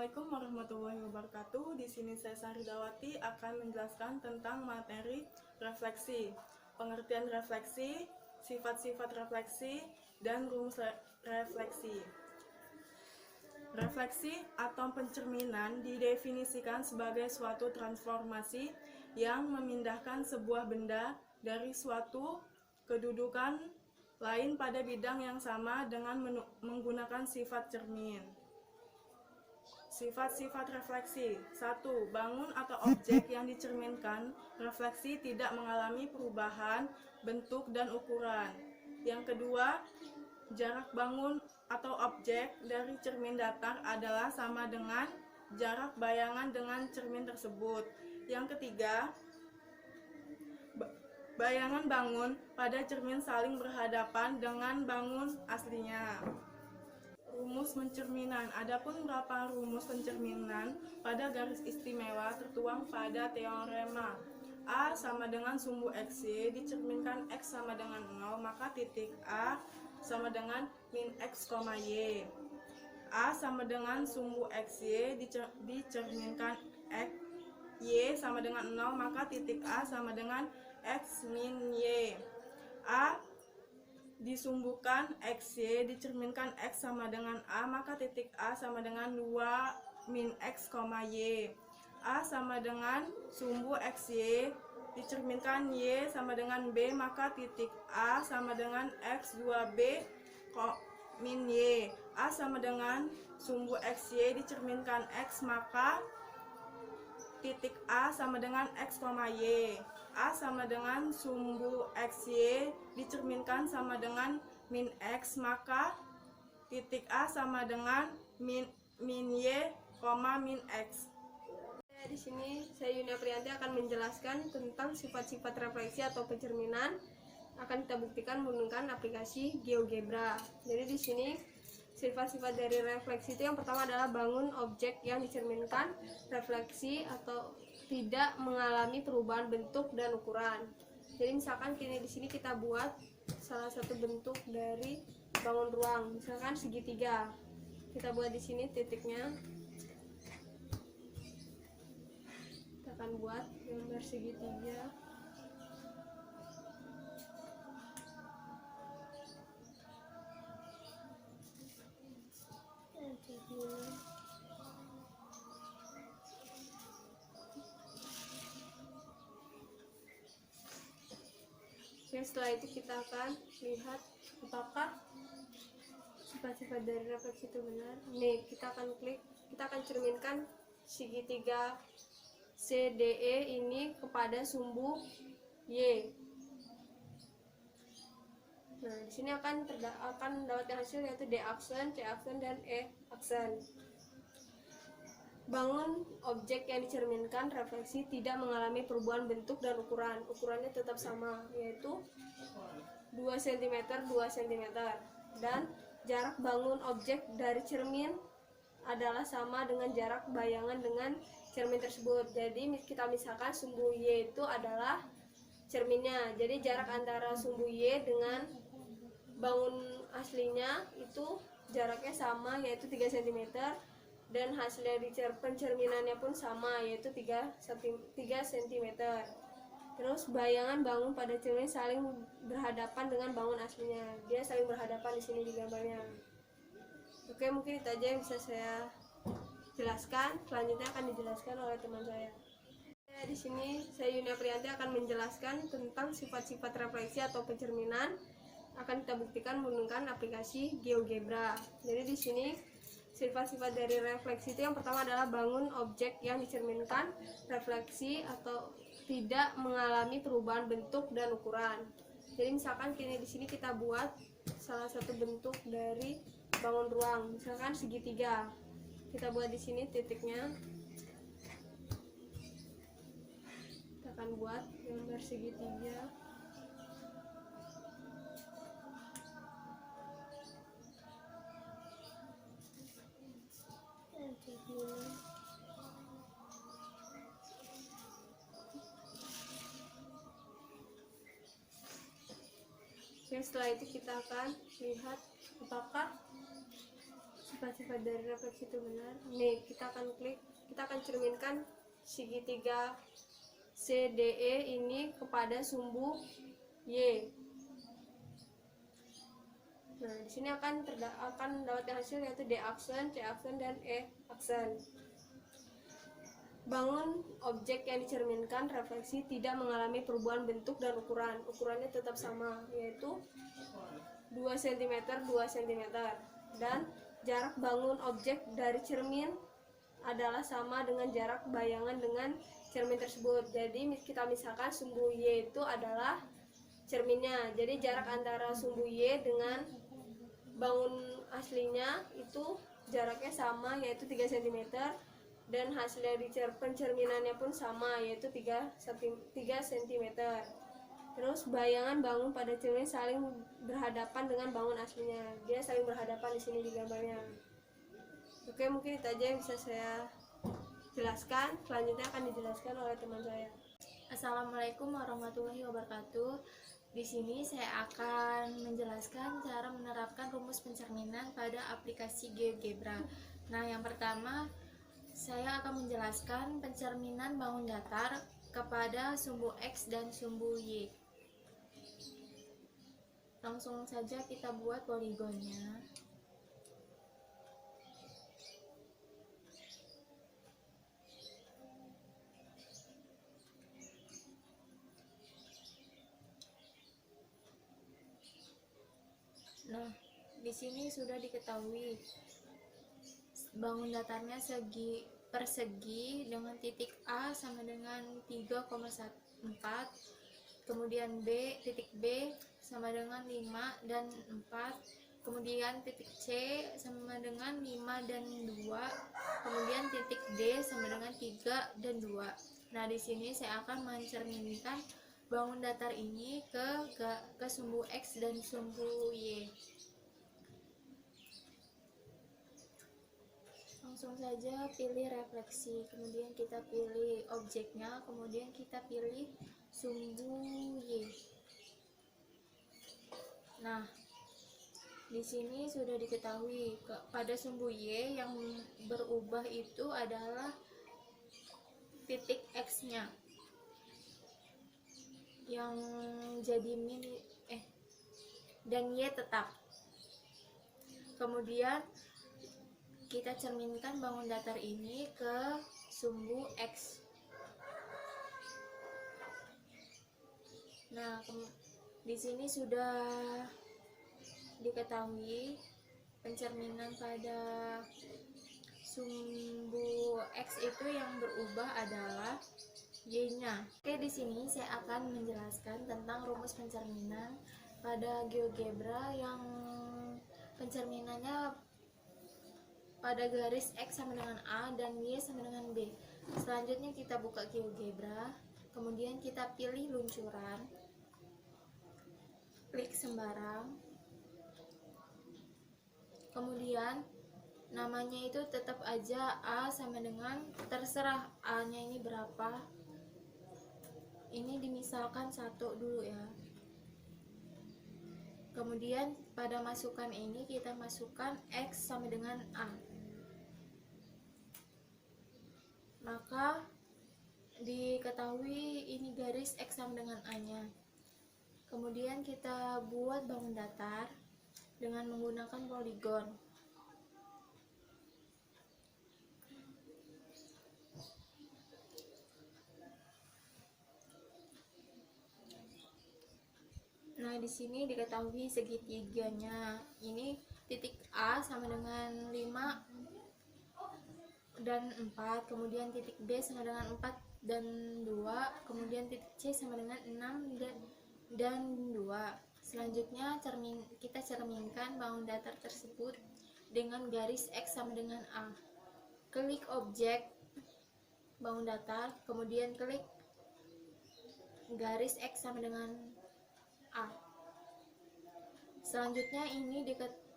Assalamualaikum warahmatullahi wabarakatuh. Di sini saya Saridawati akan menjelaskan tentang materi refleksi, pengertian refleksi, sifat-sifat refleksi, dan rumus refleksi. Refleksi atau pencerminan didefinisikan sebagai suatu transformasi yang memindahkan sebuah benda dari suatu kedudukan lain pada bidang yang sama dengan menggunakan sifat cermin. Sifat-sifat refleksi. 1. Bangun atau objek yang dicerminkan refleksi tidak mengalami perubahan bentuk dan ukuran. Yang kedua, jarak bangun atau objek dari cermin datar adalah sama dengan jarak bayangan dengan cermin tersebut. Yang ketiga, bayangan bangun pada cermin saling berhadapan dengan bangun aslinya. Rumus pencerminan. Adapun beberapa rumus pencerminan pada garis istimewa tertuang pada teorema A sama dengan sumbu XY dicerminkan X sama dengan 0, maka titik A sama dengan min X, Y. A sama dengan sumbu XY dicerminkan X, Y sama dengan 0, maka titik A sama dengan X min Y. A disumbukan XY dicerminkan X sama dengan A, maka titik A sama dengan 2 min X, Y. A sama dengan sumbu XY dicerminkan Y sama dengan B, maka titik A sama dengan X 2B min Y. A sama dengan sumbu XY dicerminkan X, maka titik A sama dengan X, Y. A sama dengan sumbu XY dicerminkan sama dengan min X, maka titik A sama dengan min Y, min X. Di sini saya Yunia Priyanti akan menjelaskan tentang sifat-sifat refleksi atau pencerminan. Akan kita buktikan menggunakan aplikasi GeoGebra. Jadi di sini sifat-sifat dari refleksi itu yang pertama adalah bangun objek yang dicerminkan refleksi atau tidak mengalami perubahan bentuk dan ukuran. Jadi misalkan kini di sini kita buat salah satu bentuk dari bangun ruang, misalkan segitiga. Kita buat di sini titiknya. Kita akan buat gambar segitiga. Oke, setelah itu kita akan lihat apakah sifat-sifat dari refleksi itu benar. Nih, kita akan klik, kita akan cerminkan segitiga CDE ini kepada sumbu Y. Nah, di sini akan mendapatkan hasil yaitu D aksen, C aksen, dan E aksen. Bangun objek yang dicerminkan refleksi tidak mengalami perubahan bentuk dan ukuran. Ukurannya tetap sama, yaitu 2 cm 2 cm. Dan jarak bangun objek dari cermin adalah sama dengan jarak bayangan dengan cermin tersebut. Jadi kita misalkan sumbu Y itu adalah cerminnya. Jadi jarak antara sumbu Y dengan bangun aslinya itu jaraknya sama, yaitu 3 cm. Dan hasil dari pencerminannya pun sama, yaitu 3 cm. Terus bayangan bangun pada cermin saling berhadapan dengan bangun aslinya. Dia saling berhadapan di sini di gambarnya. Oke, mungkin itu aja yang bisa saya jelaskan. Selanjutnya akan dijelaskan oleh teman saya. Di sini saya Yunia Priyanti akan menjelaskan tentang sifat-sifat refleksi atau pencerminan. Akan kita buktikan menggunakan aplikasi GeoGebra. Jadi di sini sifat-sifat dari refleksi itu yang pertama adalah bangun objek yang dicerminkan refleksi atau tidak mengalami perubahan bentuk dan ukuran. Jadi misalkan kini di sini kita buat salah satu bentuk dari bangun ruang, misalkan segitiga. Kita buat di sini titiknya. Kita akan buat gambar segitiga. Oke, setelah itu kita akan lihat apakah sifat-sifat dari refleksi itu benar. Nih, kita akan cerminkan segitiga CDE ini kepada sumbu Y. Nah, di sini akan mendapatkan hasil yaitu D aksen, C aksen, dan E aksen. Bangun objek yang dicerminkan refleksi tidak mengalami perubahan bentuk dan ukuran. Ukurannya tetap sama, yaitu 2 cm 2 cm. Dan jarak bangun objek dari cermin adalah sama dengan jarak bayangan dengan cermin tersebut. Jadi kita misalkan sumbu Y itu adalah cerminnya. Jadi jarak antara sumbu Y dengan bangun aslinya itu jaraknya sama, yaitu 3 cm, dan hasil dari pencerminannya pun sama, yaitu 3 cm. Terus bayangan bangun pada cermin saling berhadapan dengan bangun aslinya. Dia saling berhadapan di sini di gambarnya. Oke, mungkin itu aja yang bisa saya jelaskan. Selanjutnya akan dijelaskan oleh teman saya. Assalamualaikum warahmatullahi wabarakatuh. Di sini saya akan menjelaskan cara menerapkan rumus pencerminan pada aplikasi GeoGebra. Nah, yang pertama saya akan menjelaskan pencerminan bangun datar kepada sumbu X dan sumbu Y. Langsung saja kita buat poligonnya. Nah, di sini sudah diketahui bangun datarnya persegi dengan titik A sama dengan 3,14, kemudian titik B sama dengan 5 dan 4, kemudian titik C sama dengan 5 dan 2, kemudian titik D sama dengan 3 dan 2. Nah, di sini saya akan mencerminkan bangun datar ini ke sumbu X dan sumbu Y. Langsung saja pilih refleksi, kemudian kita pilih objeknya, kemudian kita pilih sumbu Y. Nah, di sini sudah diketahui pada sumbu Y yang berubah itu adalah titik X-nya yang jadi dan Y tetap. Kemudian kita cerminkan bangun datar ini ke sumbu X. Nah, di sini sudah diketahui pencerminan pada sumbu X itu yang berubah adalah Y-nya. Oke, di sini saya akan menjelaskan tentang rumus pencerminan pada GeoGebra yang pencerminannya pada garis X sama dengan A dan Y sama dengan B. Selanjutnya kita buka GeoGebra, kemudian kita pilih luncuran, klik sembarang, kemudian namanya itu tetap aja A sama dengan, terserah A nya ini berapa. Ini dimisalkan 1 dulu ya. Kemudian pada masukan ini kita masukkan X sama dengan A. Maka diketahui ini garis X sama dengan A nya. Kemudian kita buat bangun datar dengan menggunakan poligon. Nah, di sini diketahui segitiganya. Ini titik A sama dengan 5 dan 4, kemudian titik B sama dengan 4 dan 2, kemudian titik C sama dengan 6 dan 2. Selanjutnya kita cerminkan bangun datar tersebut dengan garis X sama dengan A. Klik objek bangun datar, kemudian klik garis X sama dengan A. Selanjutnya ini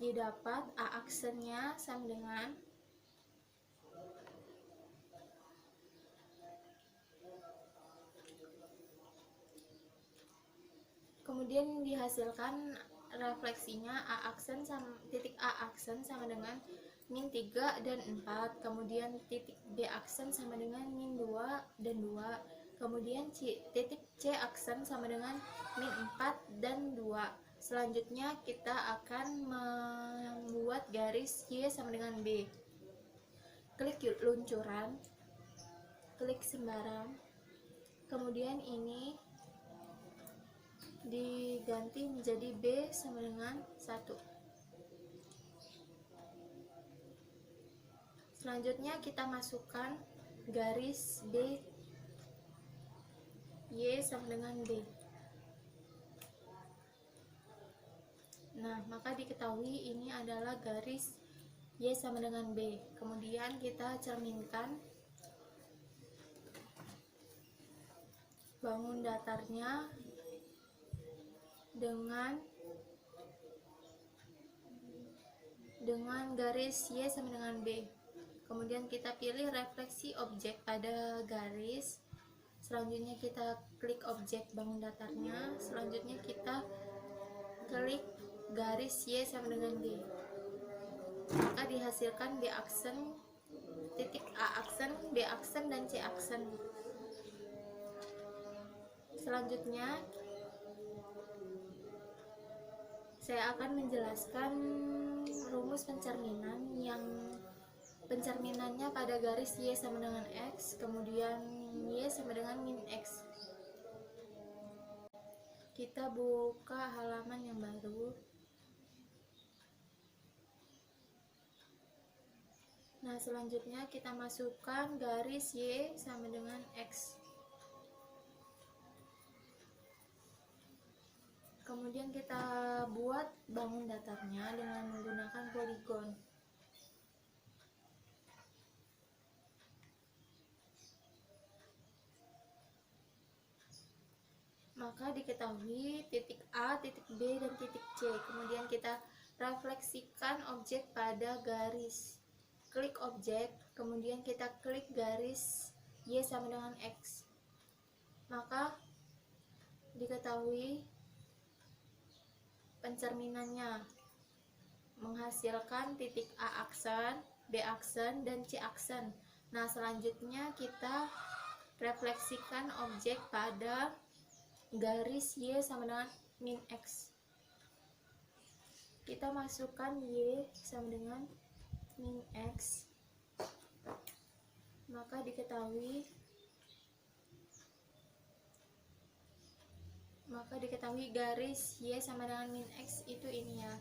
didapat A aksennya sama dengan kemudian dihasilkan refleksinya A aksen sama titik A aksen sama dengan min 3 dan 4, kemudian titik B aksen sama dengan min 2 dan 2, kemudian titik C aksen sama dengan min 4 dan 2. Selanjutnya kita akan membuat garis Y sama dengan B. Klik luncuran, klik sembarang, kemudian ini diganti menjadi B sama dengan 1. Selanjutnya kita masukkan garis B, Y sama dengan B. Nah, maka diketahui ini adalah garis Y sama dengan B. Kemudian kita cerminkan bangun datarnya dengan garis Y sama dengan B. Kemudian kita pilih refleksi objek pada garis. Selanjutnya kita klik objek bangun datarnya. Selanjutnya kita klik garis Y sama dengan B. Maka dihasilkan B aksen, titik A aksen, B aksen, dan C aksen. Selanjutnya saya akan menjelaskan rumus pencerminan yang pencerminannya pada garis Y sama dengan X, kemudian Y sama dengan min X. Kita buka halaman yang baru. Nah, selanjutnya kita masukkan garis Y sama dengan X. Kemudian kita buat bangun datarnya dengan menggunakan poligon. Maka diketahui titik A, titik B, dan titik C. Kemudian kita refleksikan objek pada garis. Klik objek, kemudian kita klik garis Y sama dengan X. Maka diketahui pencerminannya menghasilkan titik A aksen, B aksen, dan C aksen. Nah, selanjutnya kita refleksikan objek pada garis Y sama dengan min X. Kita masukkan Y sama dengan min X. Maka diketahui garis Y sama dengan min X itu ini ya.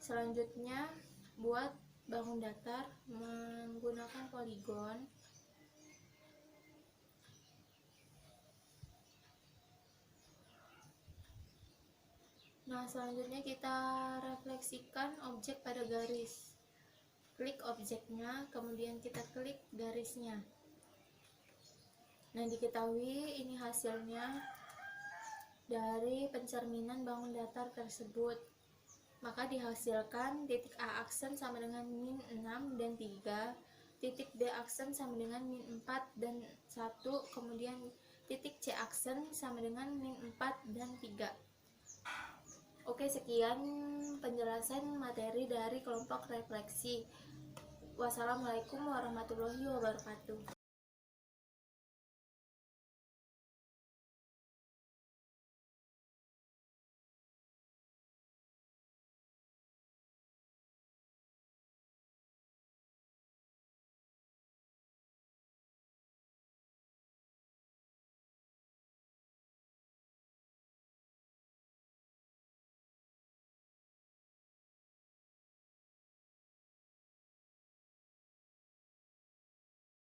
Selanjutnya buat bangun datar menggunakan poligon. Nah, selanjutnya kita refleksikan objek pada garis. Klik objeknya, kemudian kita klik garisnya. Nah, diketahui ini hasilnya dari pencerminan bangun datar tersebut. Maka dihasilkan titik A aksen sama dengan min 6 dan 3, titik B aksen sama dengan min 4 dan 1, kemudian titik C aksen sama dengan min 4 dan 3. Oke, sekian penjelasan materi dari kelompok refleksi. Wassalamualaikum warahmatullahi wabarakatuh.